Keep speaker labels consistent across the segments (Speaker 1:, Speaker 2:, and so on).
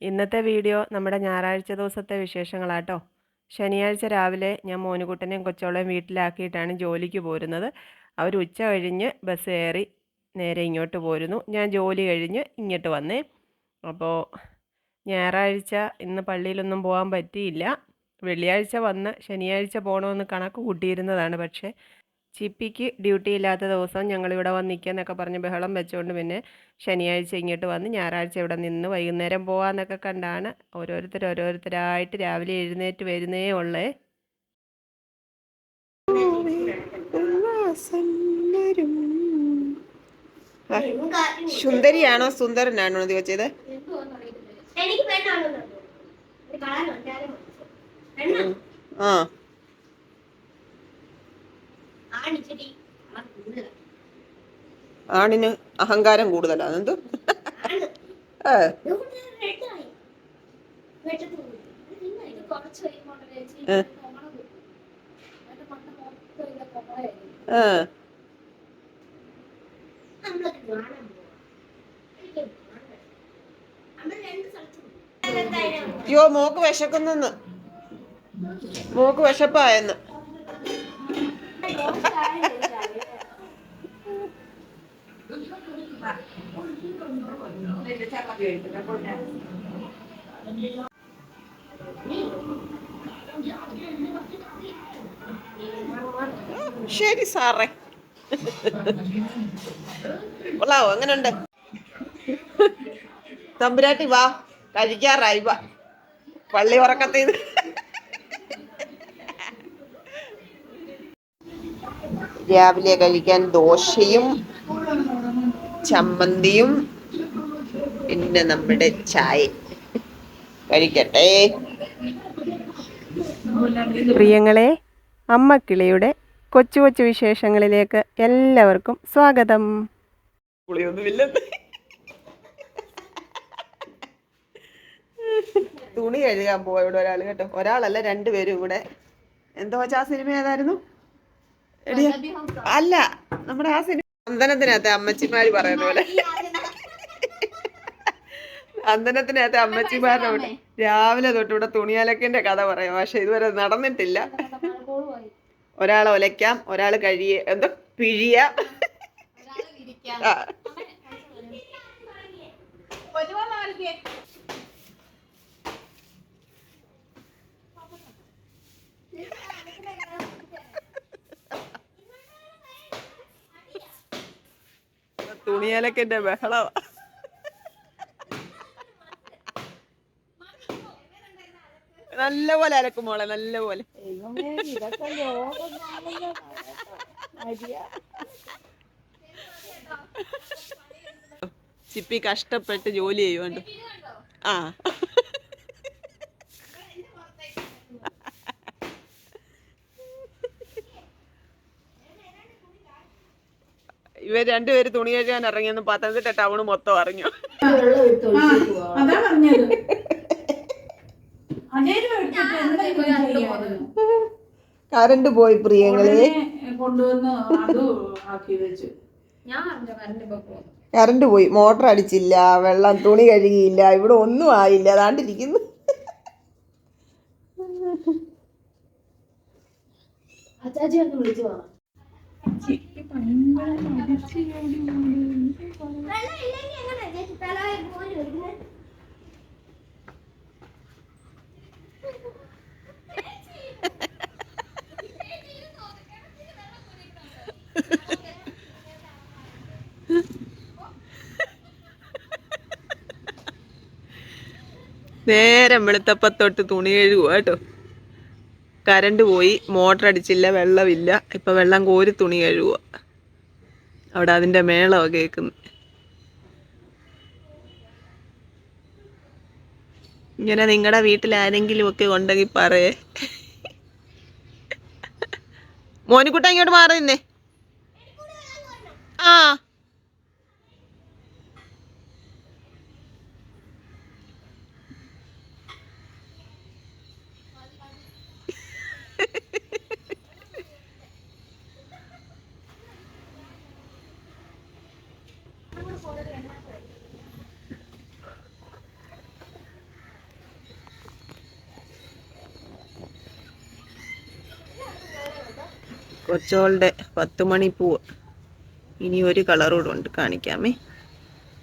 Speaker 1: ഇന്നത്തെ വീഡിയോ നമ്മുടെ ഞായറാഴ്ച ദിവസത്തെ വിശേഷങ്ങളാട്ടോ. ശനിയാഴ്ച രാവിലെ ഞാൻ മോനുകുട്ടനെയും കൊച്ചോളെയും വീട്ടിലാക്കിയിട്ടാണ് ജോലിക്ക് പോരുന്നത്. അവർ ഉച്ച കഴിഞ്ഞ് ബസ് കയറി നേരെ ഇങ്ങോട്ട് പോരുന്നു. ഞാൻ ജോലി കഴിഞ്ഞ് ഇങ്ങോട്ട് വന്നേ. അപ്പോൾ ഞായറാഴ്ച ഇന്ന് പള്ളിയിലൊന്നും പോകാൻ പറ്റിയില്ല. വെള്ളിയാഴ്ച വന്ന് ശനിയാഴ്ച പോകണമെന്ന് കണക്ക് കൂട്ടിയിരുന്നതാണ്. പക്ഷേ ചിപ്പിക്ക് ഡ്യൂട്ടി ഇല്ലാത്ത ദിവസം ഞങ്ങളിവിടെ വന്ന് നിൽക്കാന്നൊക്കെ പറഞ്ഞ് ബഹളം വെച്ചുകൊണ്ട് പിന്നെ ശനിയാഴ്ച ഇങ്ങോട്ട് വന്ന് ഞായറാഴ്ച ഇവിടെ നിന്ന് വൈകുന്നേരം പോകാമെന്നൊക്കെ കണ്ടാണ് ഓരോരുത്തരായിട്ട് രാവിലെ എഴുന്നേറ്റ് വരുന്നേ ഉള്ളേ. സുന്ദരിയാണോ സുന്ദരനാണോ ചോദിച്ചത്? ആ ആണിന് അഹങ്കാരം കൂടുതലാണ്. എന്ത് യോ മോക്ക് വിശക്കുന്നെന്ന്, മോക്ക് വിശപ്പായെന്ന്. ശരി സാറേ. കൊള്ളാവോ? എങ്ങനെയുണ്ട്? തമ്പുരാട്ടി വാ, കഴിക്കാറായി. വാ, പള്ളി ഉറക്കത്തേത്. രാവിലെ കഴിക്കാൻ ദോശയും ചമ്മന്തിയും പിന്നെ നമ്മുടെ ചായ കഴിക്കട്ടെ. പ്രിയങ്ങളെ, അമ്മക്കിളിയുടെ കൊച്ചു കൊച്ചു വിശേഷങ്ങളിലേക്ക് എല്ലാവർക്കും സ്വാഗതം. തുണി കഴുകാൻ പോവാ ഇവിടെ ഒരാൾ കേട്ടോ. ഒരാളല്ല, രണ്ടുപേരും കൂടെ. എന്തോ ആ സിനിമ ഏതായിരുന്നു? അല്ല, നമ്മുടെ ആ സിനിമ അന്തനത്തിനകത്ത് അമ്മച്ചിമാര് പറയുന്ന പോലെ. അന്തനത്തിനകത്ത് അമ്മച്ചിമാരോട് രാവിലെ തൊട്ട് ഇവിടെ തുണിയലക്കിന്റെ കഥ പറയാം. പക്ഷെ ഇതുവരെ നടന്നിട്ടില്ല. ഒരാളെ ഒലയ്ക്കാം, ഒരാള് എന്തോ പിഴിയാം. തുണിയലക്കിന്റെ ബഹളവാ. നല്ല പോലെ അലക്കും മോളെ, നല്ല പോലെ. ചിപ്പി കഷ്ടപ്പെട്ട് ജോലി ചെയ്യുന്നുണ്ട്. ആ, ഇവർ രണ്ടുപേര് തുണി കഴുകാൻ ഇറങ്ങിയെന്ന് പത്തനംതിട്ട ടൗണ് മൊത്തം അറിഞ്ഞു.
Speaker 2: അതാ പറഞ്ഞത്.
Speaker 1: കറണ്ട് പോയി പ്രിയങ്ങളെ.
Speaker 2: കൊണ്ടുവന്ന് അത് ആക്കി വെച്ചു.
Speaker 1: കറണ്ട് പോയി, മോട്ടർ അടിച്ചില്ല, വെള്ളം, തുണി കഴുകിയില്ല, ഇവിടെ ഒന്നും ആയില്ല. അതാണ്ടിരിക്കുന്നു. നേരം വെളുത്തപ്പത്തൊട്ട് തുണി കഴുകുക കേട്ടോ. കരണ്ട് പോയി, മോട്ടർ അടിച്ചില്ല, വെള്ളമില്ല. ഇപ്പൊ വെള്ളം കോരി തുണി കഴുകുക. അവിടെ അതിന്റെ മേളമാണ് കേൾക്കുന്നത്. ഇങ്ങനെ നിങ്ങളുടെ വീട്ടിൽ ആരെങ്കിലും ഒക്കെ ഉണ്ടെങ്കിൽ പറയേ. മോനിക്കുട്ട ഇങ്ങോട്ട് മാറി നിന്നേ. ആ, കൊച്ചോളുടെ 10 മണി പൂവ്. ഇനി ഒരു കളറൂടെ ഉണ്ട്, കാണിക്കാമേ.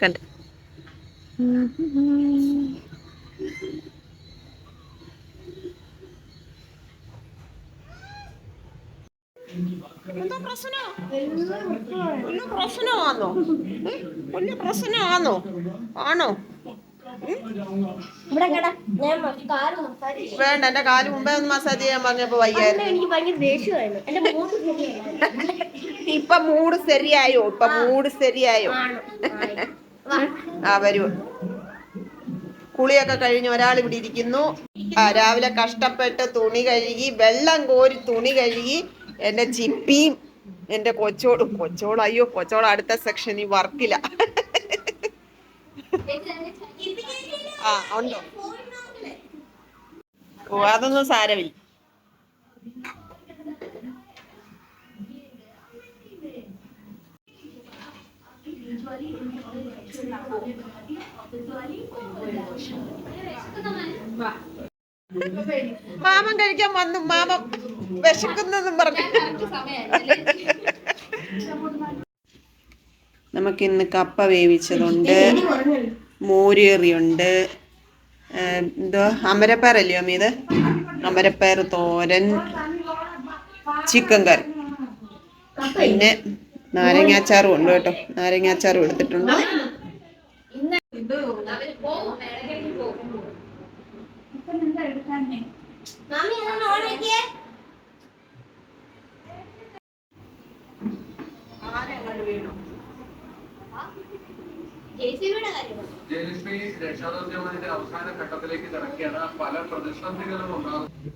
Speaker 1: കണ്ട പ്രശ്നമാണോ? വലിയ പ്രശ്നമാണോ? ആണോ? വേണ്ട, എന്റെ കാല് മുമ്പേ ഒന്ന് മസാജ് ചെയ്യാൻ പറഞ്ഞപ്പോ വയ്യായിരുന്നു. ഇപ്പൊ മൂഡ് ശരിയായോ? ആ വരൂ. കുളിയൊക്കെ കഴിഞ്ഞ് ഒരാൾ ഇവിടെ ഇരിക്കുന്നു. രാവിലെ കഷ്ടപ്പെട്ട് തുണി കഴുകി, വെള്ളം കോരി തുണി കഴുകി, എന്റെ ചിപ്പിയും എന്റെ കൊച്ചോളും അയ്യോ, കൊച്ചോളം അടുത്ത സെക്ഷനിൽ വർക്കില്ല. ആ ഉണ്ടോ? ഓ, അതൊന്നും സാരമില്ല. മാമൻ കഴിക്കാൻ വന്നു. മാമൻ വിശക്കുന്നെന്നും പറഞ്ഞു. നമുക്കിന്ന് കപ്പ വേവിച്ചതുണ്ട്, മോരുകറിയുണ്ട്, എന്തോ അമരപ്പയറല്ലയോ അമ്മ ഇത്? അമരപ്പയർ തോരൻ, ചിക്കൻ കറി, പിന്നെ നാരങ്ങാച്ചാറും ഉണ്ട് കേട്ടോ. നാരങ്ങാച്ചാറും എടുത്തിട്ടുണ്ട്.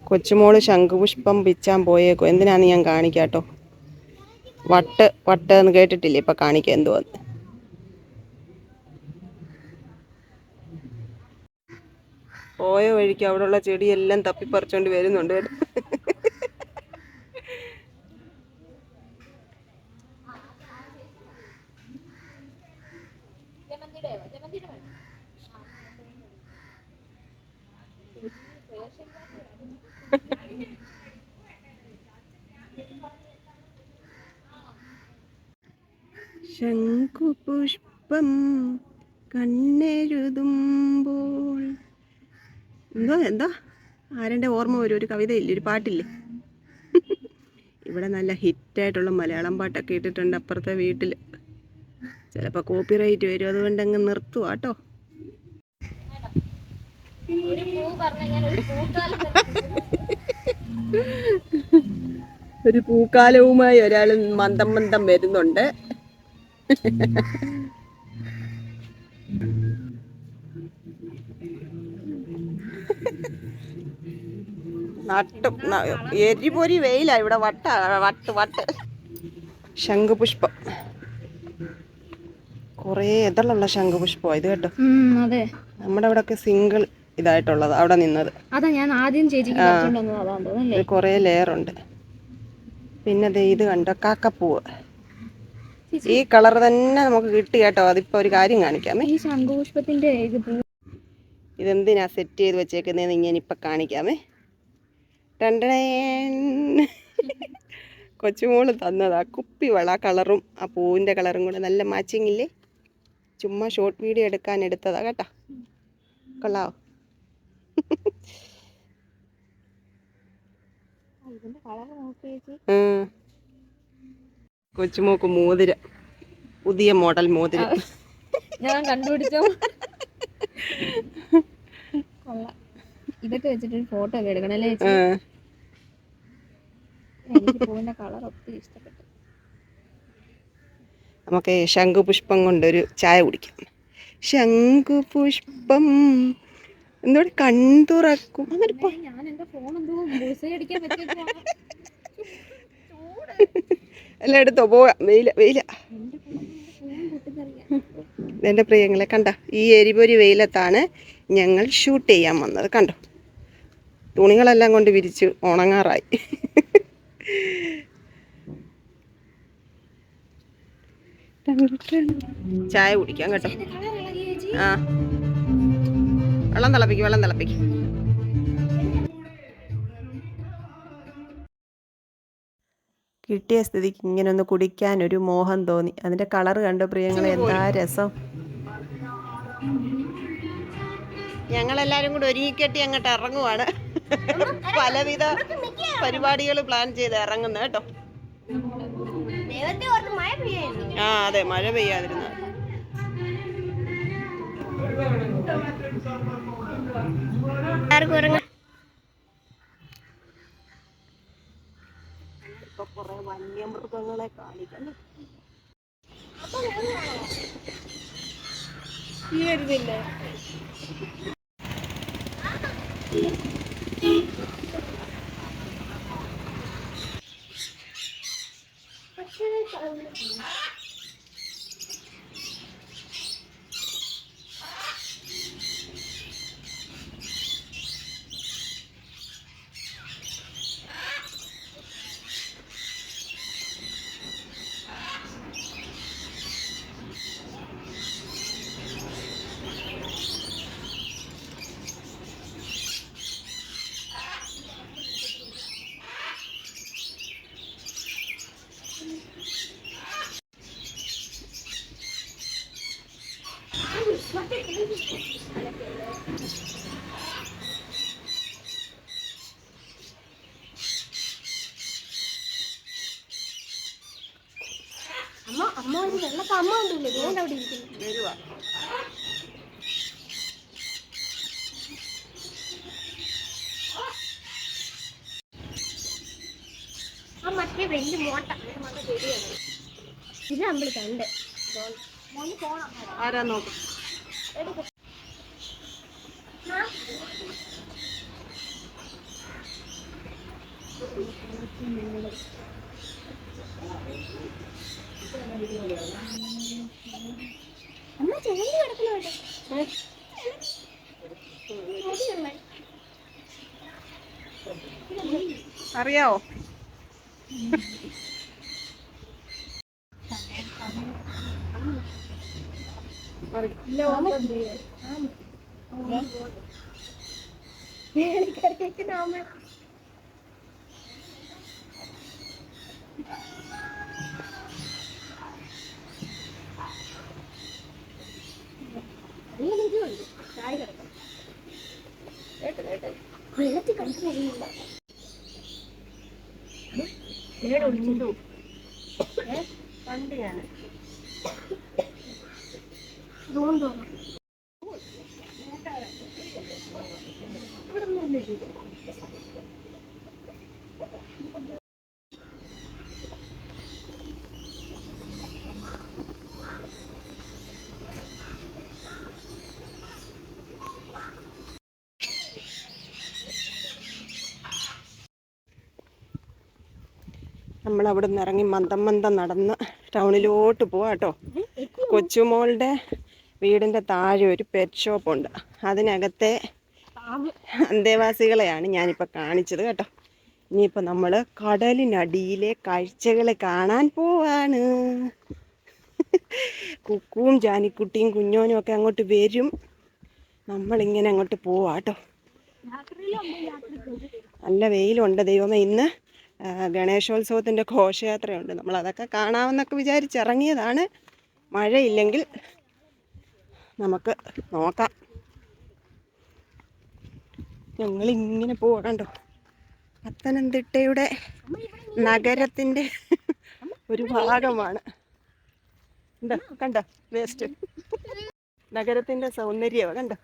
Speaker 1: കൊച്ചുമോള് ശംഖുപുഷ്പം പിച്ചാൻ പോയേക്കോ. എന്തിനാന്ന് ഞാൻ കാണിക്കാട്ടോ. വട്ട് എന്ന് കേട്ടിട്ടില്ലേ? ഇപ്പൊ കാണിക്കാം എന്തുവാന്ന്. പോയ വഴിക്ക് അവിടെയുള്ള ചെടിയെല്ലാം തപ്പിപ്പറിച്ചോണ്ട് വരുന്നുണ്ട്. ശംഖുപുഷ്പം കണ്ണെഴുതുമ്പോൾ എന്തോ ആരുടെ ഓർമ്മ വരും? ഒരു കവിതയില്ലേ, ഒരു പാട്ടില്ലേ? ഇവിടെ നല്ല ഹിറ്റായിട്ടുള്ള മലയാളം പാട്ടൊക്കെ ഇട്ടിട്ടുണ്ട് അപ്പുറത്തെ വീട്ടിൽ. ചിലപ്പോൾ കോപ്പിറൈറ്റ് വരും, അതുകൊണ്ട് അങ്ങ് നിർത്തുക കേട്ടോ. ഒരു പൂക്കാലവുമായി ഒരാൾ മന്ദം വരുന്നുണ്ട്. എരിപൊരി വെയിലാ ഇവിടെ. വട്ട് ശംഖുപുഷ്പം, കൊറേ എതളുള്ള ശംഖുപുഷ്പം ഇത് കേട്ടോ. നമ്മുടെ ഇവിടെ ഒക്കെ സിംഗിൾ ഇതായിട്ടുള്ളത് അവിടെ നിന്നത്. കൊറേ ലെയർ ഉണ്ട്. പിന്നെ ഇത് കണ്ടോ, കാക്കപ്പൂവ്. ഈ കളർ തന്നെ നമുക്ക് കിട്ടി കേട്ടോ. അതിപ്പോ ഒരു കാര്യം കാണിക്കാമേ.
Speaker 3: ഈ ശംഖുപുഷ്പത്തിന്റെ
Speaker 1: ഇതെന്തിനാ സെറ്റ് ചെയ്ത് വെച്ചേക്കുന്നതെന്ന് ഇങ്ങനെ ഇപ്പൊ കാണിക്കാമേ. കൊച്ചുമോള് തന്നതാ കുപ്പിവള. കളറും ആ പൂവിന്റെ കളറും കൂടെ നല്ല മാച്ചിങ് ഇല്ലേ? ചുമ്മാ ഷോർട്ട് വീഡിയോ എടുക്കാൻ എടുത്തതാ കേട്ടോ. കൊള്ളാവോ? കൊച്ചുമോക്ക് മോതിരം, പുതിയ മോഡൽ മോതിരം
Speaker 3: ഞാൻ കണ്ടുപിടിച്ചോ. ഇതൊക്കെ വെച്ചിട്ട് ഫോട്ടോ ഒക്കെ എടുക്കണല്ലേ? എനിക്ക് പൂവിന്റെ കളർ ഒത്തിരി ഇഷ്ടപ്പെട്ടു.
Speaker 1: നമുക്ക് ശംഖുപുഷ്പം കൊണ്ടൊരു ചായ കുടിക്കാം. ശംഖുപുഷ്പം എന്തോടെ കൺതുറക്കും.
Speaker 3: ഞാൻ എന്റെ ഫോൺ എന്തോ അടിക്കാൻ പറ്റിയ
Speaker 1: എല്ലാം എടുത്തോ, പോവാം. വെയില എൻ്റെ പ്രിയങ്ങളെ കണ്ട, ഈ എരിപൊരി വെയിലത്താണ് ഞങ്ങൾ ഷൂട്ട് ചെയ്യാൻ വന്നത്. കണ്ടോ, തുണികളെല്ലാം കൊണ്ട് വിരിച്ച് ഉണങ്ങാറായി. ചായ കുടിക്കാം കേട്ടോ. ആ, വെള്ളം തിളപ്പിക്കും. കിട്ടിയ സ്ഥിതിക്ക് ഇങ്ങനെ ഒന്ന് കുടിക്കാൻ ഒരു മോഹം തോന്നി. അതിൻ്റെ കളർ കണ്ടോ പ്രിയങ്ങളെ, എന്താ രസം. ഞങ്ങളെല്ലാവരും കൂടെ ഒരുങ്ങിക്കെട്ടി അങ്ങോട്ട് ഇറങ്ങുവാണ്. പലവിധ പരിപാടികൾ പ്ലാൻ ചെയ്ത് ഇറങ്ങുന്നത് കേട്ടോ. ആ അതെ, മഴ പെയ്യാതിരുന്ന. ഇപ്പൊ കുറെ വന്യമൃഗങ്ങളെ കാണിക്കുന്നു. ഈ വരുന്നില്ലേ?
Speaker 3: അമ്മ ഒരു വെള്ളപ്പ അമ്മ ഉണ്ടല്ലേ അതുകൊണ്ട് അവിടെ ഇരിക്കുന്നു.
Speaker 1: വരുവാ.
Speaker 3: ആ മറ്റേ വലിയ മോട്ട ഇത് നമ്മൾ കണ്ട്
Speaker 1: ആരാ നോക്കും.
Speaker 3: അമ്മ ചെല്ലി കിടക്കുന്നുണ്ട്.
Speaker 1: അറിയാവോ?
Speaker 3: വെള്ളത്തിൽ കളിക്കുന്നില്ല.
Speaker 1: കണ്ട് ഞാൻ നമ്മളവിടെ നിന്ന് ഇറങ്ങി മന്ദം നടന്ന് ടൗണിലോട്ട് പോവാം കേട്ടോ. കൊച്ചുമോളുടെ വീടിൻ്റെ താഴെ ഒരു പെറ്റ് ഷോപ്പുണ്ട്. അതിനകത്തെ അന്തേവാസികളെയാണ് ഞാനിപ്പോൾ കാണിച്ചത് കേട്ടോ. ഇനിയിപ്പോൾ നമ്മൾ കടലിനടിയിലെ കാഴ്ചകൾ കാണാൻ പോവാണ്. കുക്കുവും ജാനിക്കുട്ടിയും കുഞ്ഞോനും ഒക്കെ അങ്ങോട്ട് വരും. നമ്മളിങ്ങനെ അങ്ങോട്ട് പോവാം കേട്ടോ. നല്ല വെയിലുണ്ട് ദൈവമേ. ഇന്ന് ഗണേശോത്സവത്തിൻ്റെ ഘോഷയാത്രയുണ്ട്. നമ്മളതൊക്കെ കാണാമെന്നൊക്കെ വിചാരിച്ചിറങ്ങിയതാണ്. മഴയില്ലെങ്കിൽ നമുക്ക് നോക്കാം. ഞങ്ങളിങ്ങനെ പോവാ കണ്ടോ. പത്തനംതിട്ടയുടെ നഗരത്തിൻ്റെ ഒരു ഭാഗമാണ്. എന്താ കണ്ടോ വേസ്റ്റ് നഗരത്തിൻ്റെ സൗന്ദര്യമാണ് കണ്ടോ.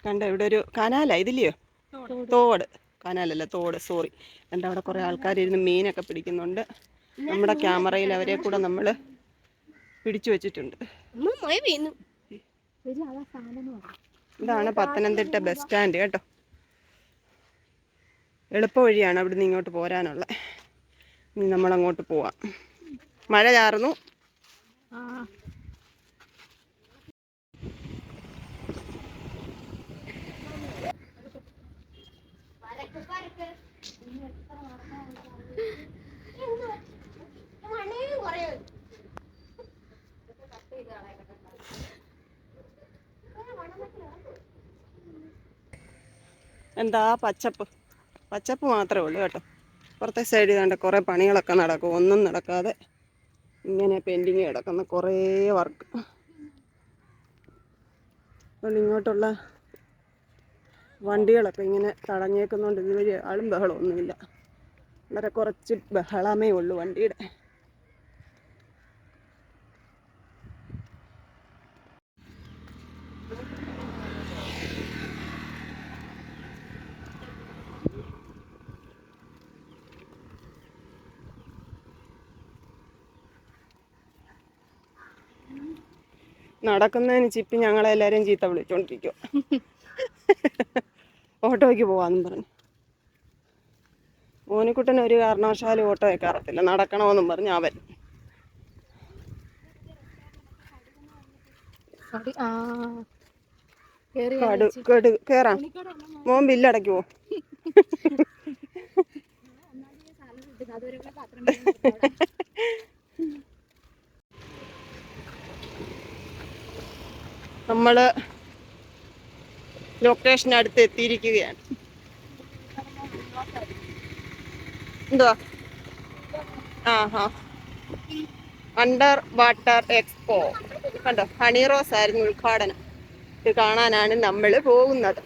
Speaker 1: കണ്ടോ ഇവിടെ ഒരു കനാലാ ഇതില്ലയോ? തോട്. കനാലല്ല തോട്, സോറി. കണ്ടോ അവിടെ കുറേ ആൾക്കാരിരുന്ന് മീനൊക്കെ പിടിക്കുന്നുണ്ട്. നമ്മുടെ ക്യാമറയിൽ അവരെ കൂടെ നമ്മൾ പിടിച്ചു വെച്ചിട്ടുണ്ട്. ഇതാണ് പത്തനംതിട്ട ബസ് സ്റ്റാൻഡ് കേട്ടോ. എളുപ്പ വഴിയാണ് അവിടെ നിന്ന് ഇങ്ങോട്ട് പോരാനുള്ളത്. ഇനി നമ്മളങ്ങോട്ട് പോവാം. മഴ ചാറുന്നു. എന്താ പച്ചപ്പ് മാത്രമേ ഉള്ളൂ കേട്ടോ. പുറത്തെ സൈഡിൽ കണ്ട കുറേ പണികളൊക്കെ നടക്കും. ഒന്നും നടക്കാതെ ഇങ്ങനെ പെൻഡിങ് കിടക്കുന്ന കുറേ വർക്ക്. അതുകൊണ്ട് ഇങ്ങോട്ടുള്ള വണ്ടികളൊക്കെ ഇങ്ങനെ തടഞ്ഞേക്കുന്നതുകൊണ്ട് ഇതുവഴി ആളും ബഹളമൊന്നുമില്ല. വളരെ കുറച്ച് ബഹളമേ ഉള്ളൂ വണ്ടിയുടെ. നടക്കുന്നതിന് ചിപ്പി ഞങ്ങളെല്ലാവരെയും ചീത്ത വിളിച്ചോണ്ടിരിക്കും. ഓട്ടോയ്ക്ക് പോവാന്നും പറഞ്ഞു. മോനിക്കുട്ടൻ ഒരു കാരണവശാലും ഓട്ടോ വെക്കാറത്തില്ല, നടക്കണമെന്നും പറഞ്ഞ് അവൻ. കേറാം. മോൻ ബില്ലടയ്ക്കുവോ? നമ്മള് ലൊക്കേഷനടുത്ത് എത്തിയിരിക്കുകയാണ്. എന്തുവാ? അണ്ടർ വാട്ടർ എക്സ്പോ കണ്ടോ, ഹണി റോസ് ആയിരുന്നു ഉദ്ഘാടനം. ഇത് കാണാനാണ് നമ്മൾ പോകുന്നത്.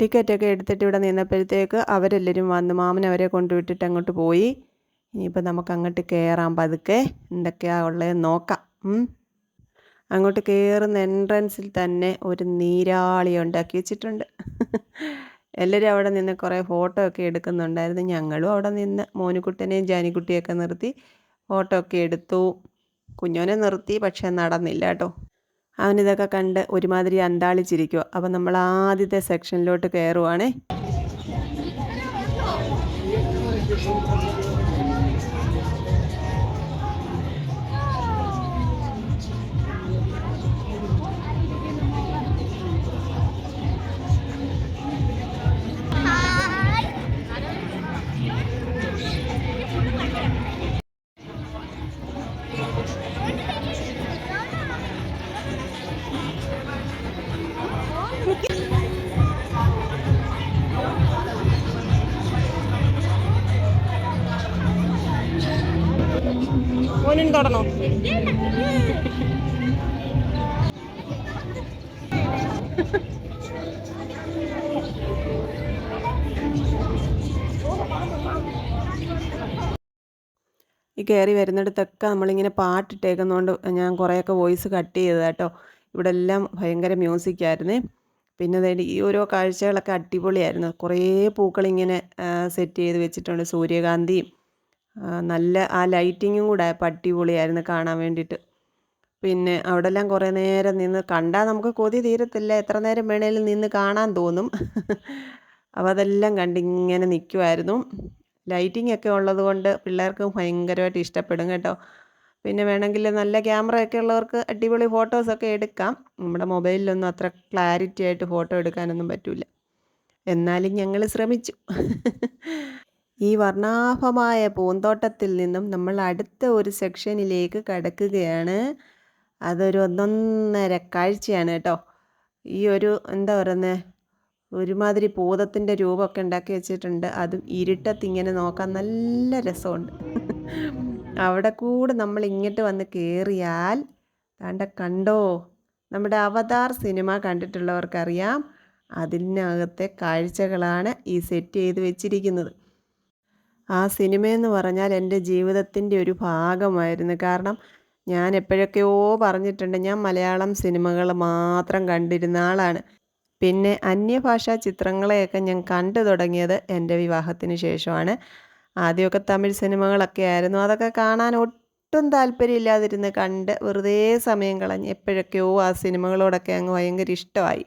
Speaker 1: ടിക്കറ്റൊക്കെ എടുത്തിട്ട് ഇവിടെ നിന്നപ്പോഴത്തേക്ക് അവരെല്ലാവരും വന്ന് മാമനവരെ കൊണ്ടുവിട്ടിട്ട് അങ്ങോട്ട് പോയി. ഇനിയിപ്പോൾ നമുക്ക് അങ്ങോട്ട് കയറാം പതുക്കെ. എന്തൊക്കെയാണ് ഉള്ളതെന്ന് നോക്കാം. അങ്ങോട്ട് കയറുന്ന എൻട്രൻസിൽ തന്നെ ഒരു നീരാളി ഉണ്ടാക്കി വെച്ചിട്ടുണ്ട്. എല്ലാവരും അവിടെ നിന്ന് കുറേ ഫോട്ടോ ഒക്കെ എടുക്കുന്നുണ്ടായിരുന്നു. ഞങ്ങളും അവിടെ നിന്ന് മോനുകുട്ടനെയും ജാനിക്കുട്ടിയൊക്കെ നിർത്തി ഫോട്ടോ ഒക്കെ എടുത്തു. കുഞ്ഞോനെ നിർത്തി, പക്ഷെ നടന്നില്ല കേട്ടോ. അവനിതൊക്കെ കണ്ട് ഒരുമാതിരി അന്താളിച്ചിരിക്കുക. അപ്പം നമ്മൾ ആദ്യത്തെ സെക്ഷനിലോട്ട് കയറുവാണേ. മോനും തൊടണോ? ഈ കയറി വരുന്നിടത്തൊക്കെ നമ്മളിങ്ങനെ പാട്ടിട്ടേക്കുന്നതുകൊണ്ട് ഞാൻ കുറേയൊക്കെ വോയിസ് കട്ട് ചെയ്തത് കേട്ടോ. ഇവിടെ എല്ലാം ഭയങ്കര മ്യൂസിക്കായിരുന്നേ. പിന്നെ ഈ ഓരോ കാഴ്ചകളൊക്കെ അടിപൊളിയായിരുന്നു. കുറേ പൂക്കളിങ്ങനെ സെറ്റ് ചെയ്ത് വെച്ചിട്ടുണ്ട്. സൂര്യകാന്തിയും നല്ല ആ ലൈറ്റിങ്ങും കൂടെ അടിപൊളിയായിരുന്നു കാണാൻ വേണ്ടിയിട്ട്. പിന്നെ അവിടെ എല്ലാം കുറേ നേരം നിന്ന് കണ്ടാൽ നമുക്ക് കൊതി തീരത്തില്ല. എത്ര നേരം വേണേലും നിന്ന് കാണാൻ തോന്നും. അപ്പോൾ അതെല്ലാം കണ്ടിങ്ങനെ നിൽക്കുമായിരുന്നു. ലൈറ്റിംഗ് ഒക്കെ ഉള്ളത് കൊണ്ട് പിള്ളേർക്ക് ഭയങ്കരമായിട്ട് ഇഷ്ടപ്പെടും കേട്ടോ. പിന്നെ വേണമെങ്കിൽ നല്ല ക്യാമറയൊക്കെ ഉള്ളവർക്ക് അടിപൊളി ഫോട്ടോസൊക്കെ എടുക്കാം. നമ്മുടെ മൊബൈലിലൊന്നും അത്ര ക്ലാരിറ്റി ആയിട്ട് ഫോട്ടോ എടുക്കാനൊന്നും പറ്റില്ല. എന്നാലും ഞങ്ങൾ ശ്രമിച്ചു. ഈ വർണ്ണാഭമായ പൂന്തോട്ടത്തിൽ നിന്നും നമ്മൾ അടുത്ത ഒരു സെക്ഷനിലേക്ക് കടക്കുകയാണ്. അതൊരു ഒന്നൊന്നര കാഴ്ചയാണ് കേട്ടോ. ഈ ഒരു എന്താ പറയുന്നത്, ഒരുമാതിരി ഭൂതത്തിൻ്റെ രൂപമൊക്കെ ഉണ്ടാക്കി വെച്ചിട്ടുണ്ട്. അതും ഇരുട്ടത്തിങ്ങനെ നോക്കാൻ നല്ല രസമുണ്ട്. അവിടെ കൂടെ നമ്മൾ ഇങ്ങോട്ട് വന്ന് കയറിയാൽ കണ്ടോ, നമ്മുടെ അവതാർ സിനിമ കണ്ടിട്ടുള്ളവർക്കറിയാം. അതിനകത്തെ കാഴ്ചകളാണ് ഈ സെറ്റ് ചെയ്ത് വെച്ചിരിക്കുന്നത്. ആ സിനിമയെന്ന് പറഞ്ഞാൽ എൻ്റെ ജീവിതത്തിൻ്റെ ഒരു ഭാഗമായിരുന്നു. കാരണം ഞാൻ എപ്പോഴൊക്കെയോ പറഞ്ഞിട്ടുണ്ട്, ഞാൻ മലയാളം സിനിമകൾ മാത്രം കണ്ടിരുന്ന ആളാണ്. പിന്നെ അന്യഭാഷാ ചിത്രങ്ങളെയൊക്കെ ഞാൻ കണ്ടു തുടങ്ങിയത് എൻ്റെ വിവാഹത്തിന് ശേഷമാണ്. ആദ്യമൊക്കെ തമിഴ് സിനിമകളൊക്കെ ആയിരുന്നു. അതൊക്കെ കാണാൻ ഒട്ടും താല്പര്യമില്ലാതിരുന്ന് കണ്ട് വെറുതെ സമയം കളഞ്ഞ് എപ്പോഴൊക്കെയോ ആ സിനിമകളോടൊക്കെ അങ്ങ് ഭയങ്കര ഇഷ്ടമായി.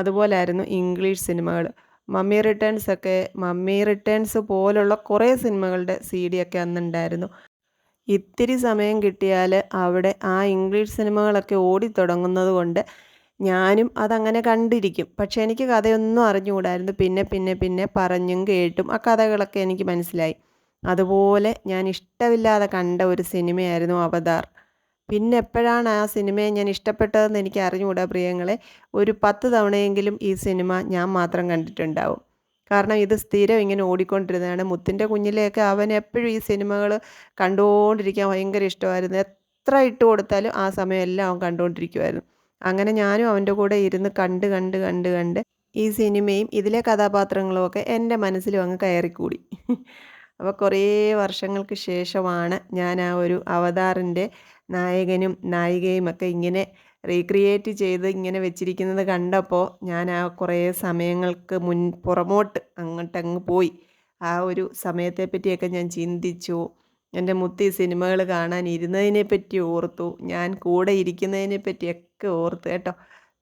Speaker 1: അതുപോലായിരുന്നു ഇംഗ്ലീഷ് സിനിമകൾ. മമ്മി റിട്ടേൺസ് പോലുള്ള കുറേ സിനിമകളുടെ CD ഒക്കെ അന്നുണ്ടായിരുന്നു. ഇത്തിരി സമയം കിട്ടിയാൽ അവിടെ ആ ഇംഗ്ലീഷ് സിനിമകളൊക്കെ ഓടിത്തുടങ്ങുന്നത് കൊണ്ട് ഞാനും അതങ്ങനെ കണ്ടിരിക്കും. പക്ഷേ എനിക്ക് കഥയൊന്നും അറിഞ്ഞുകൂടായിരുന്നു. പിന്നെ പറഞ്ഞും കേട്ടും ആ കഥകളൊക്കെ എനിക്ക് മനസ്സിലായി. അതുപോലെ ഞാൻ ഇഷ്ടമില്ലാതെ കണ്ട ഒരു സിനിമയായിരുന്നു അവതാർ. പിന്നെ എപ്പോഴാണ് ആ സിനിമയെ ഞാൻ ഇഷ്ടപ്പെട്ടതെന്ന് എനിക്ക് അറിഞ്ഞുകൂടാ പ്രിയങ്ങളെ. ഒരു 10 തവണയെങ്കിലും ഈ സിനിമ ഞാൻ മാത്രം കണ്ടിട്ടുണ്ടാവും. കാരണം ഇത് സ്ഥിരം ഇങ്ങനെ ഓടിക്കൊണ്ടിരുന്നതാണ്. മുത്തിൻ്റെ കുഞ്ഞിലെയൊക്കെ അവൻ എപ്പോഴും ഈ സിനിമകൾ കണ്ടുകൊണ്ടിരിക്കാൻ ഭയങ്കര ഇഷ്ടമായിരുന്നു. എത്ര ഇട്ട് കൊടുത്താലും ആ സമയമെല്ലാം അവൻ കണ്ടുകൊണ്ടിരിക്കുമായിരുന്നു. അങ്ങനെ ഞാനും അവൻ്റെ കൂടെ ഇരുന്ന് കണ്ട് ഈ സിനിമയും ഇതിലെ കഥാപാത്രങ്ങളും ഒക്കെ എൻ്റെ മനസ്സിലും അങ്ങ് കയറിക്കൂടി. അപ്പോൾ കുറേ വർഷങ്ങൾക്ക് ശേഷമാണ് ഞാൻ ആ ഒരു അവതാറിൻ്റെ നായകനും നായികയും ഒക്കെ ഇങ്ങനെ റീക്രിയേറ്റ് ചെയ്ത് ഇങ്ങനെ വെച്ചിരിക്കുന്നത് കണ്ടപ്പോൾ ഞാൻ ആ കുറേ സമയങ്ങൾക്ക് പുറമോട്ട് അങ്ങ് പോയി. ആ ഒരു സമയത്തെ പറ്റിയൊക്കെ ഞാൻ ചിന്തിച്ചു. എൻ്റെ മുത്ത് ഈ സിനിമകൾ കാണാൻ ഇരുന്നതിനെ പറ്റി ഓർത്തു. ഞാൻ കൂടെ ഇരിക്കുന്നതിനെ പറ്റിയൊക്കെ ഓർത്തു കേട്ടോ.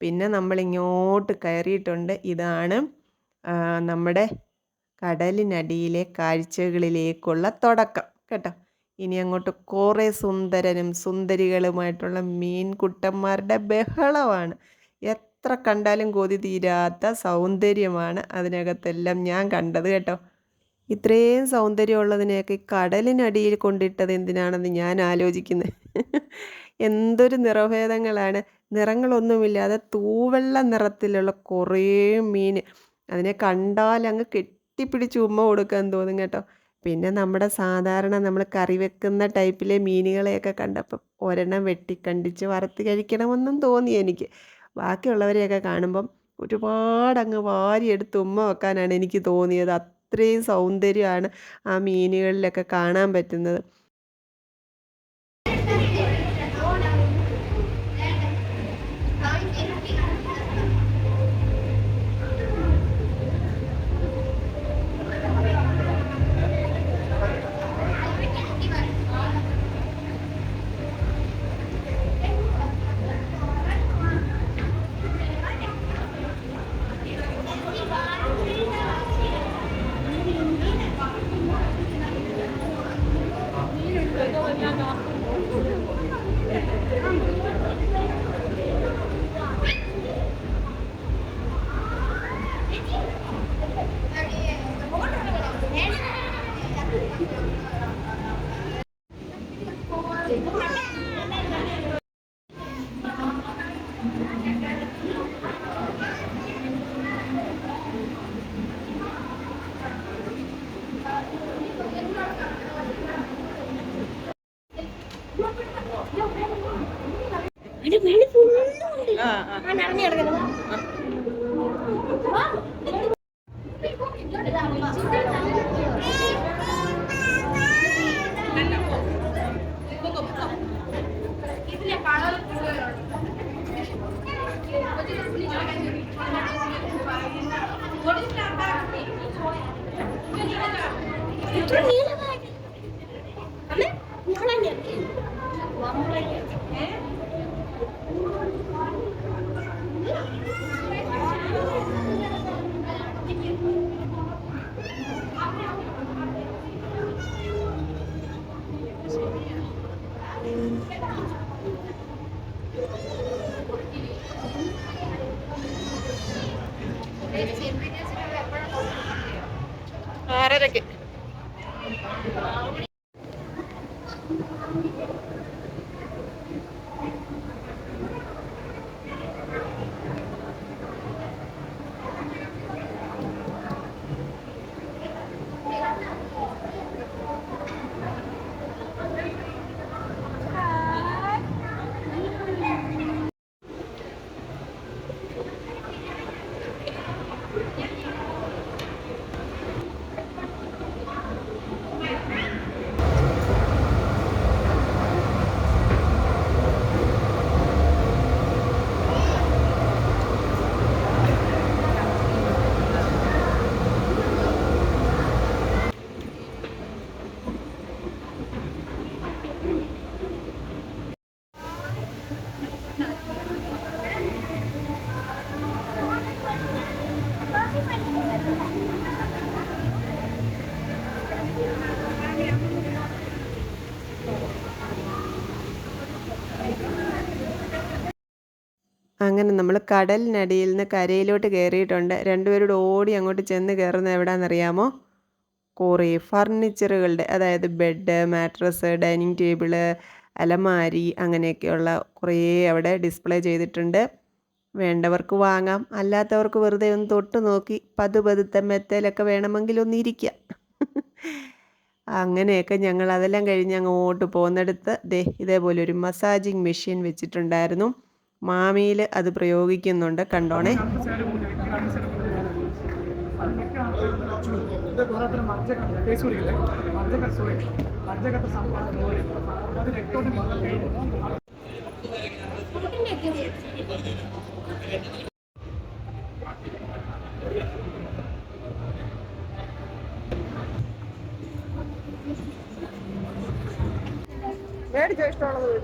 Speaker 1: പിന്നെ നമ്മളിങ്ങോട്ട് കയറിയിട്ടുണ്ട്. ഇതാണ് നമ്മുടെ കടലിനടിയിലെ കാഴ്ചകളിലേക്കുള്ള തുടക്കം കേട്ടോ. ഇനി അങ്ങോട്ട് കുറേ സുന്ദരനും സുന്ദരികളുമായിട്ടുള്ള മീൻകുട്ടന്മാരുടെ ബഹളമാണ്. എത്ര കണ്ടാലും കൊതി തീരാത്ത സൗന്ദര്യമാണ് അതിനകത്തെല്ലാം ഞാൻ കണ്ടത് കേട്ടോ. ഇത്രയും സൗന്ദര്യമുള്ളതിനെയൊക്കെ ഈ കടലിനടിയിൽ കൊണ്ടിട്ടത് എന്തിനാണെന്ന് ഞാൻ ആലോചിക്കുന്നത്. എന്തൊരു നിറഭേദങ്ങളാണ്. നിറങ്ങളൊന്നുമില്ലാതെ തൂവെള്ള നിറത്തിലുള്ള കുറേ മീൻ. അതിനെ കണ്ടാൽ അങ്ങ് കെട്ടിപ്പിടിച്ച് ഉമ്മ കൊടുക്കാൻ തോന്നും കേട്ടോ. പിന്നെ നമ്മുടെ സാധാരണ നമ്മൾ കറി വെക്കുന്ന ടൈപ്പിലെ മീനുകളെയൊക്കെ കണ്ടപ്പം ഒരെണ്ണം വെട്ടിക്കണ്ടിച്ച് വറുത്ത് കഴിക്കണമെന്നും തോന്നി എനിക്ക്. ബാക്കിയുള്ളവരെയൊക്കെ കാണുമ്പം ഒരുപാടങ്ങ് വാരിയെടുത്ത് ഉമ്മ വെക്കാനാണ് എനിക്ക് തോന്നിയത്. അത്രയും സൗന്ദര്യമാണ് ആ മീനുകളിലൊക്കെ കാണാൻ പറ്റുന്നത്.
Speaker 3: നിറഞ്ഞു കിടക്കണം.
Speaker 1: ആരരക്ക് അങ്ങനെ നമ്മൾ കടലിനടിയിൽ നിന്ന് കരയിലോട്ട് കയറിയിട്ടുണ്ട്. രണ്ടുപേരോട് ഓടി അങ്ങോട്ട് ചെന്ന് കയറുന്നത് എവിടെയാണെന്നറിയാമോ? കുറേ ഫർണിച്ചറുകളുടെ, അതായത് ബെഡ്, മാട്രസ്, ഡൈനിങ് ടേബിള്, അലമാരി അങ്ങനെയൊക്കെയുള്ള കുറേ അവിടെ ഡിസ്പ്ലേ ചെയ്തിട്ടുണ്ട്. വേണ്ടവർക്ക് വാങ്ങാം, അല്ലാത്തവർക്ക് വെറുതെ ഒന്ന് തൊട്ട് നോക്കി പതുപതുത്തെ മെത്തയിലൊക്കെ വേണമെങ്കിൽ ഒന്ന് ഇരിക്കാം. അങ്ങനെയൊക്കെ ഞങ്ങൾ അതെല്ലാം കഴിഞ്ഞ് അങ്ങോട്ട് പോകുന്നിടത്ത് ഇതേപോലെ ഒരു മസാജിങ് മെഷീൻ വെച്ചിട്ടുണ്ടായിരുന്നു. മാമിയിൽ അത് പ്രയോഗിക്കുന്നുണ്ട്, കണ്ടോണേ. മേടിച്ചോ ഇഷ്ടമുള്ളത്.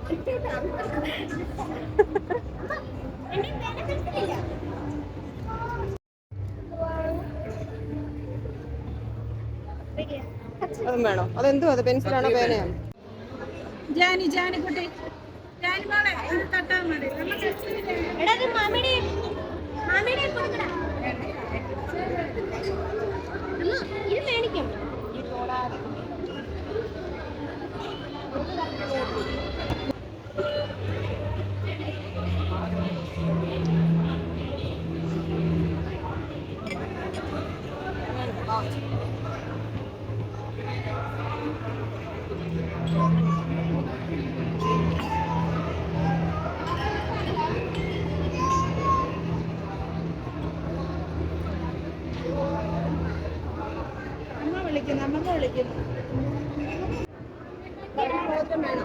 Speaker 1: അതും വേണോ? അതെന്തോ അത് പെൻസിലാണോ പേനയോ?
Speaker 3: ഇത് മേടിക്കാം.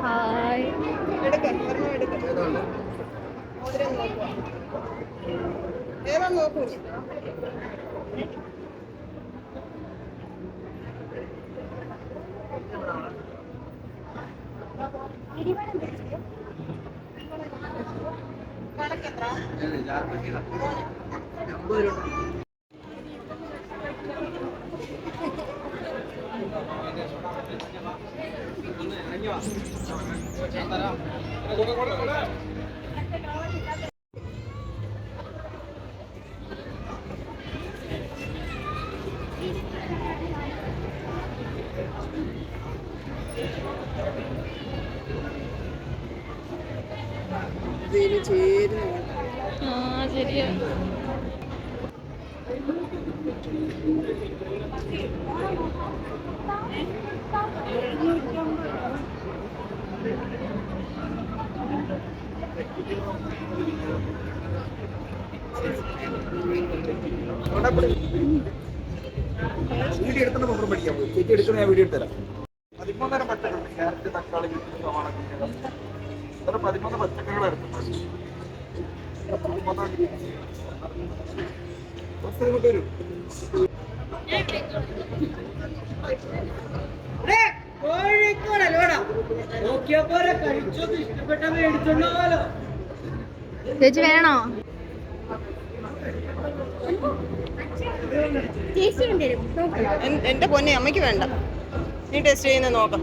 Speaker 3: ഹായ്.
Speaker 1: ഏതാ നോക്കൂ.
Speaker 3: ശരിയാ.
Speaker 4: വീഡിയോ എടുക്കുന്ന പത്രം പഠിക്കാൻ പോയി. ചേച്ചി എടുക്കുന്ന ഞാൻ വീഡിയോ എടുത്തരാം. 13 പച്ചക്കറി, ക്യാരറ്റ്, തക്കാളി, സവാള, 13 പച്ചക്കറികൾ എടുക്കുന്നത്. ഇങ്ങോട്ട് വരും.
Speaker 3: ചേച്ചി വേണോ?
Speaker 1: എന്റെ പൊന്നെ, അമ്മയ്ക്ക് വേണ്ട. നീ ടേസ്റ്റ് ചെയ്യുന്ന നോക്കാം.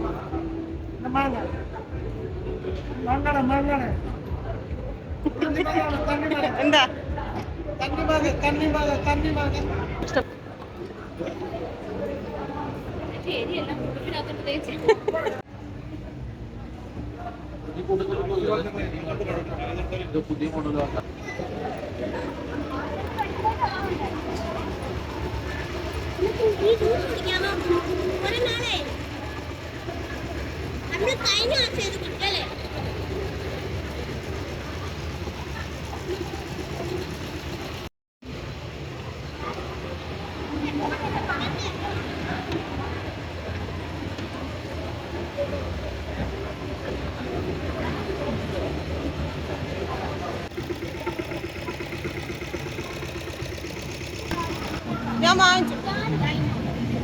Speaker 1: എന്താ
Speaker 4: പുതിയ മോഡലാണ്.
Speaker 3: കഴിഞ്ഞ വർഷം ഇത് കിട്ടല്ലേ?
Speaker 1: ഞാൻ വാങ്ങിച്ചു.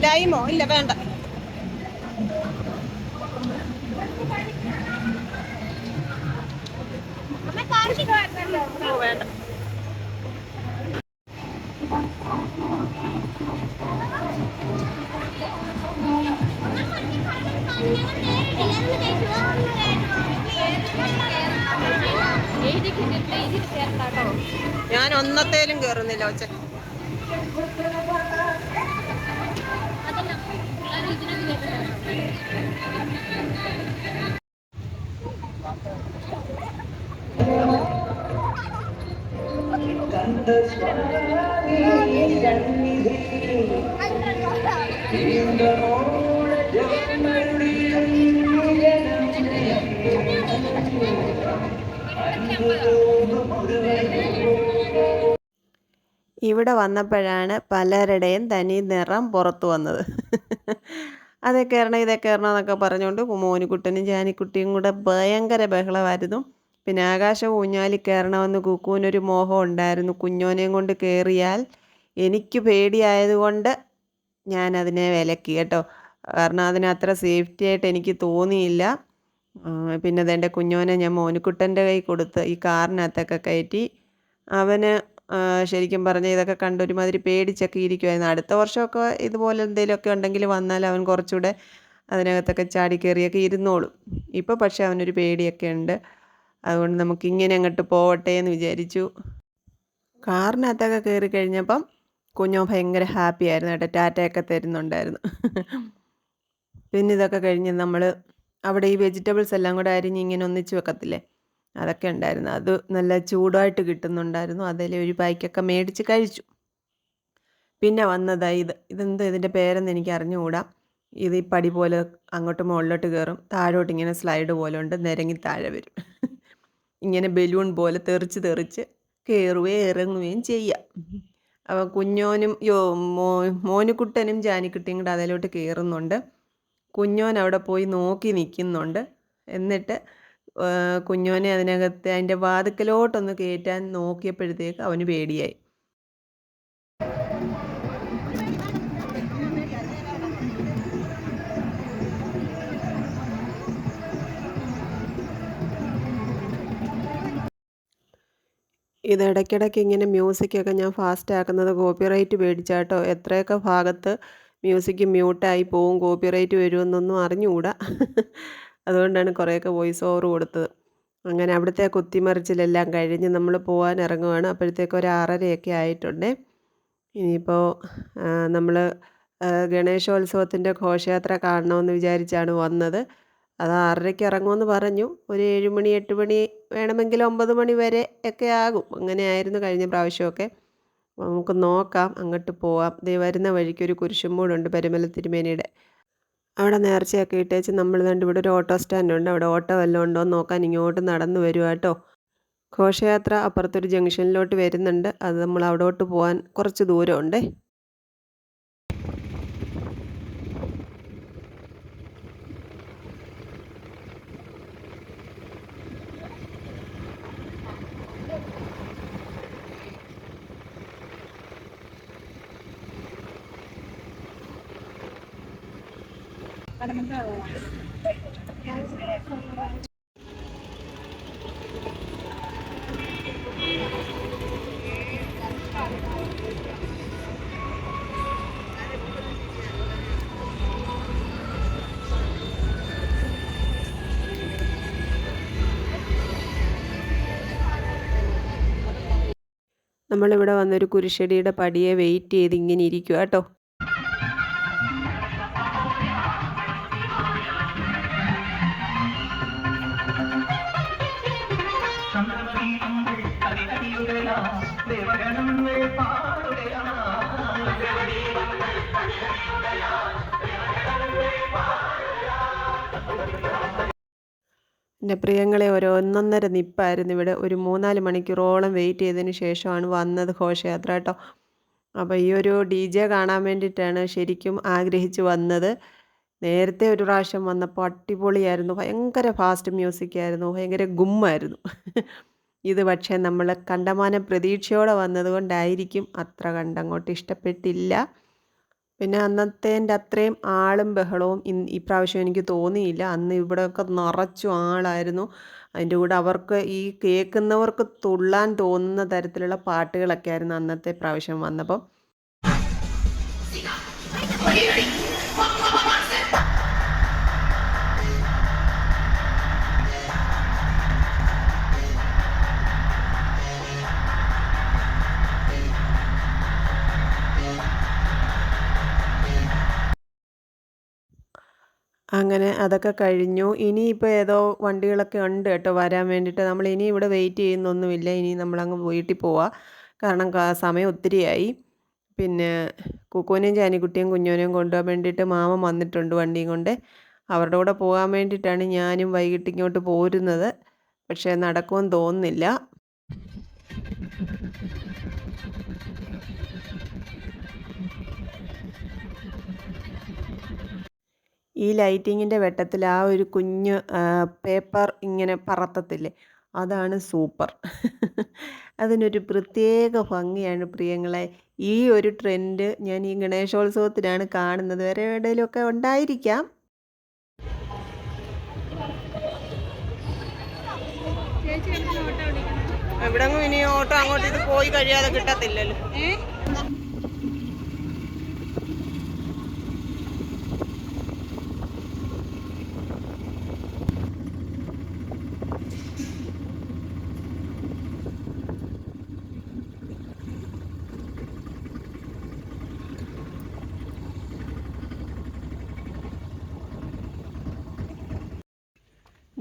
Speaker 1: ലൈമോ? ഇല്ല, വേണ്ട. ഓ, വേണ്ട.
Speaker 3: ഇതിൽ ചേർത്താട്ടോ.
Speaker 1: ഞാൻ ഒന്നത്തേലും കയറുന്നില്ല ഒച്ച.
Speaker 3: അതല്ല പിള്ളേർ ഇതിനൊക്കെ
Speaker 1: ഇവിടെ വന്നപ്പോഴാണ് പലരുടെയും തനി നിറം പുറത്തു വന്നത്. അതേ കയറണം ഇതേ കയറണം എന്നൊക്കെ പറഞ്ഞുകൊണ്ട് മോനുകുട്ടനും ജാനിക്കുട്ടിയും കൂടെ ഭയങ്കര ബഹളമായിരുന്നു. പിന്നെ ആകാശം ഊഞ്ഞാലി കയറണമെന്ന് കുക്കുവിനൊരു മോഹം ഉണ്ടായിരുന്നു. കുഞ്ഞോനെയും കൊണ്ട് കയറിയാൽ എനിക്ക് പേടിയായതുകൊണ്ട് ഞാനതിനെ വിലക്കി കേട്ടോ. കാരണം അതിന് അത്ര സേഫ്റ്റി ആയിട്ട് എനിക്ക് തോന്നിയില്ല. പിന്നെ അതെൻ്റെ കുഞ്ഞോനെ ഞാൻ മോനുകുട്ടൻ്റെ കൈ കൊടുത്ത് ഈ കാറിനകത്തൊക്കെ കയറ്റി. അവന് ശരിക്കും പറഞ്ഞാൽ ഇതൊക്കെ കണ്ട് ഒരുമാതിരി പേടിച്ചൊക്കെ ഇരിക്കുമായിരുന്നു. അടുത്ത വർഷമൊക്കെ ഇതുപോലെ എന്തെങ്കിലുമൊക്കെ ഉണ്ടെങ്കിൽ വന്നാൽ അവൻ കുറച്ചുകൂടെ അതിനകത്തൊക്കെ ചാടി കയറിയൊക്കെ ഇരുന്നോളും. ഇപ്പോൾ പക്ഷേ അവനൊരു പേടിയൊക്കെ ഉണ്ട്. അതുകൊണ്ട് നമുക്കിങ്ങനെ അങ്ങോട്ട് പോവട്ടെ എന്ന് വിചാരിച്ചു. കാറിനകത്തൊക്കെ കയറി കഴിഞ്ഞപ്പം കുഞ്ഞോ ഭയങ്കര ഹാപ്പി ആയിരുന്നു കേട്ടോ. ടാറ്റയൊക്കെ തരുന്നുണ്ടായിരുന്നു. പിന്നെ ഇതൊക്കെ കഴിഞ്ഞ് നമ്മൾ അവിടെ ഈ വെജിറ്റബിൾസ് എല്ലാം കൂടെ അരിഞ്ഞ് ഇങ്ങനെ ഒന്നിച്ച് വെക്കത്തില്ലേ, അതൊക്കെ ഉണ്ടായിരുന്നു. അത് നല്ല ചൂടായിട്ട് കിട്ടുന്നുണ്ടായിരുന്നു. അതിൽ ഒരു പായ്ക്കൊക്കെ മേടിച്ച് കഴിച്ചു. പിന്നെ വന്നതായി ഇതെന്ത് ഇതിൻ്റെ പേരെന്ന് എനിക്ക് അറിഞ്ഞുകൂടാ. ഇത് ഈ പടി പോലെ അങ്ങോട്ട് മുകളിലോട്ട് കയറും, താഴോട്ട് ഇങ്ങനെ സ്ലൈഡ് പോലെ ഉണ്ട്, നിരങ്ങി താഴെ വരും. ഇങ്ങനെ ബലൂൺ പോലെ തെറിച്ച് കയറുകയും ഇറങ്ങുകയും ചെയ്യാം. അപ്പോൾ കുഞ്ഞോനും മോനുകുട്ടനും ജാനിക്കുട്ടിയും കൂടെ അതിലോട്ട് കയറുന്നുണ്ട്. കുഞ്ഞോൻ അവിടെ പോയി നോക്കി നിൽക്കുന്നുണ്ട്. എന്നിട്ട് കുഞ്ഞോനെ അതിനകത്ത് അതിൻ്റെ വാതിക്കലോട്ടൊന്ന് കയറ്റാൻ നോക്കിയപ്പോഴത്തേക്ക് അവന് പേടിയായി. ഇതിടയ്ക്കിടയ്ക്ക് ഇങ്ങനെ മ്യൂസിക്കൊക്കെ ഞാൻ ഫാസ്റ്റ് ആക്കുന്നത് കോപ്പിറൈറ്റ് പേടിച്ചാട്ടോ. എത്രയൊക്കെ ഭാഗത്ത് മ്യൂസിക് മ്യൂട്ടായി പോവും, കോപ്പിറൈറ്റ് വരുമെന്നൊന്നും അറിഞ്ഞുകൂടാ. അതുകൊണ്ടാണ് കുറേയൊക്കെ വോയിസ് ഓവർ കൊടുത്തത്. അങ്ങനെ അവിടുത്തെ കുത്തിമറിച്ചിലെല്ലാം കഴിഞ്ഞ് നമ്മൾ പോകാൻ ഇറങ്ങുവാണ്. അപ്പോഴത്തേക്ക് ഒരു 6:30 ആയിട്ടുണ്ടേ. ഇനിയിപ്പോൾ നമ്മൾ ഗണേശോത്സവത്തിൻ്റെ ഘോഷയാത്ര കാണണമെന്ന് വിചാരിച്ചാണ് വന്നത്. അത് 6:30 ഇറങ്ങുമെന്ന് പറഞ്ഞു. ഒരു 7 മണി 8 മണി വേണമെങ്കിൽ 9 മണി വരെ ഒക്കെ ആകും. അങ്ങനെയായിരുന്നു കഴിഞ്ഞ പ്രാവശ്യമൊക്കെ. നമുക്ക് നോക്കാം, അങ്ങോട്ട് പോവാം. ദേ വരുന്ന വഴിക്ക് ഒരു കുരിശുമൂടുണ്ട് പരുമല തിരുമേനിയുടെ. അവിടെ നേർച്ചയൊക്കെ ഇട്ടേച്ച് നമ്മൾ കണ്ട് ഇവിടെ ഒരു ഓട്ടോ സ്റ്റാൻഡുണ്ട്. അവിടെ ഓട്ടോ വല്ലതും ഉണ്ടോ എന്ന് നോക്കാൻ ഇങ്ങോട്ട് നടന്നു വരുക കേട്ടോ. ഘോഷയാത്ര അപ്പുറത്തൊരു ജംഗ്ഷനിലോട്ട് വരുന്നുണ്ട്. അത് നമ്മൾ അവിടോട്ട് പോകാൻ കുറച്ച് ദൂരമുണ്ടേ. നമ്മളിവിടെ വന്നൊരു കുരിശടിയുടെ പടിയെ വെയിറ്റ് ചെയ്ത് ഇങ്ങനെ ഇരിക്കുക കേട്ടോ. എൻ്റെ പ്രിയങ്ങളെ ഒരു 1.5 നിപ്പായിരുന്നു ഇവിടെ. ഒരു 3-4 മണിക്കൂറോളം വെയിറ്റ് ചെയ്തതിന് ശേഷമാണ് വന്നത് ഘോഷയാത്ര കേട്ടോ. അപ്പോൾ ഈ ഒരു DJ കാണാൻ വേണ്ടിയിട്ടാണ് ശരിക്കും ആഗ്രഹിച്ച് വന്നത്. നേരത്തെ ഒരു പ്രാവശ്യം വന്നപ്പോൾ അടിപൊളിയായിരുന്നു. ഭയങ്കര ഫാസ്റ്റ് മ്യൂസിക്കായിരുന്നു, ഭയങ്കര ഗുമ്മായിരുന്നു. ഇത് പക്ഷേ നമ്മൾ കണ്ടമാനം പ്രതീക്ഷയോടെ വന്നതുകൊണ്ടായിരിക്കും അത്ര കണ്ടങ്ങോട്ട് ഇഷ്ടപ്പെട്ടില്ല. പിന്നെ അന്നത്തേൻ്റെ അത്രയും ആളും ബഹളവും ഇപ്രാവശ്യം എനിക്ക് തോന്നിയില്ല. അന്ന് ഇവിടെയൊക്കെ നിറച്ചു ആളായിരുന്നു. അതിൻ്റെ കൂടെ അവർക്ക് ഈ കേൾക്കുന്നവർക്ക് തുള്ളാൻ തോന്നുന്ന തരത്തിലുള്ള പാട്ടുകളൊക്കെ ആയിരുന്നു അന്നത്തെ പ്രാവശ്യം വന്നപ്പം. അങ്ങനെ അതൊക്കെ കഴിഞ്ഞു. ഇനിയിപ്പോൾ ഏതോ വണ്ടികളൊക്കെ ഉണ്ട് കേട്ടോ വരാൻ വേണ്ടിയിട്ട്. നമ്മൾ ഇനി ഇവിടെ വെയിറ്റ് ചെയ്യുന്നൊന്നുമില്ല. ഇനി നമ്മളങ്ങ് വീട്ടിൽ പോവാം. കാരണം സമയം ഒത്തിരിയായി. പിന്നെ കുക്കുവിനെയും ജാനിക്കുട്ടിയും കുഞ്ഞോനെയും കൊണ്ടുപോകാൻ വേണ്ടിയിട്ട് മാമൻ വന്നിട്ടുണ്ട് വണ്ടിയും കൊണ്ട്. അവരുടെ കൂടെ പോകാൻ വേണ്ടിയിട്ടാണ് ഞാനും വൈകിട്ട് ഇങ്ങോട്ട് പോരുന്നത്. പക്ഷേ നടക്കുമെന്ന് തോന്നുന്നില്ല. ഈ ലൈറ്റിങ്ങിൻ്റെ വെട്ടത്തിൽ ആ ഒരു കുഞ്ഞ് പേപ്പർ ഇങ്ങനെ പറത്തത്തില്ലേ, അതാണ് സൂപ്പർ. അതിനൊരു പ്രത്യേക ഭംഗിയാണ് പ്രിയങ്ങളെ. ഈ ഒരു ട്രെൻഡ് ഞാൻ ഈ ഗണേശോത്സവത്തിനാണ് കാണുന്നത്. വേറെ എവിടെയെങ്കിലുമൊക്കെ ഉണ്ടായിരിക്കാം. എവിടെങ്ങും ഇനി ഓട്ടോ അങ്ങോട്ട് ഇത് പോയി കഴിയാതെ കിട്ടത്തില്ലല്ലോ.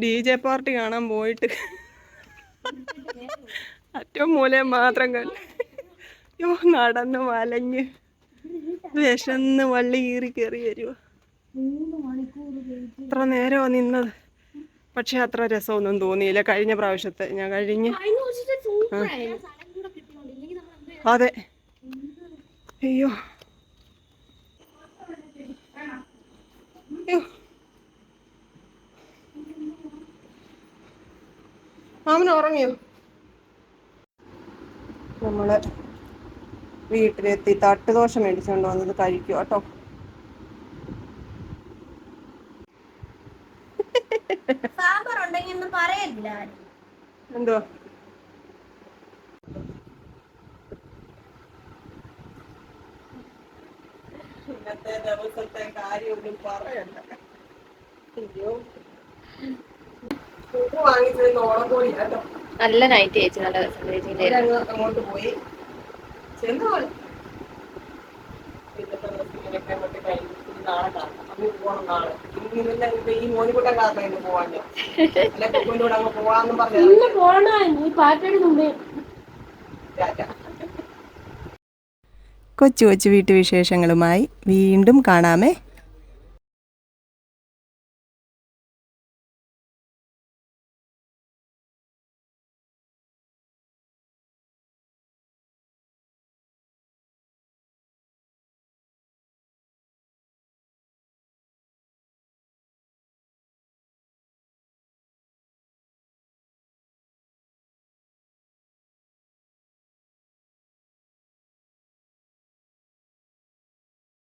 Speaker 1: DJ പാർട്ടി കാണാൻ പോയിട്ട് ഏറ്റവും മൂലം മാത്രം കണ്ടു. നടന്ന് വലഞ്ഞ് വിശന്ന് വള്ളി കീറി കയറി വരുവോ. അത്ര നേരമാണ് നിന്നത്. പക്ഷെ അത്ര രസമൊന്നും തോന്നിയില്ല കഴിഞ്ഞ പ്രാവശ്യത്തെ. ഞാൻ അതെ. അയ്യോ മാമൻ ഉറങ്ങിയോ? നമ്മള് വീട്ടിലെത്തി തട്ടുദോശ മേടിച്ചോണ്ട് വന്നത് കഴിക്കും കേട്ടോ. എന്തോ ഇന്നത്തെ ദിവസത്തെ കാര്യമൊന്നും പറയണ്ട. അയ്യോ വാങ്ങിച്ചത് ഓണം കോഴി കേട്ടോ.
Speaker 3: നല്ല നൈറ്റ് ചേച്ചി, നല്ല രസം.
Speaker 1: അങ്ങോട്ട് പോയി ചെന്നോളെ ഈ മോനിക്കുട്ടൻ കാരണം ഇന്ന് പോവാൻ കുഞ്ഞിനോട് അങ്ങ് പോവാന്നും പറഞ്ഞു. കൊച്ചു കൊച്ചു വീട്ടുവിശേഷങ്ങളുമായി വീണ്ടും കാണാമേ.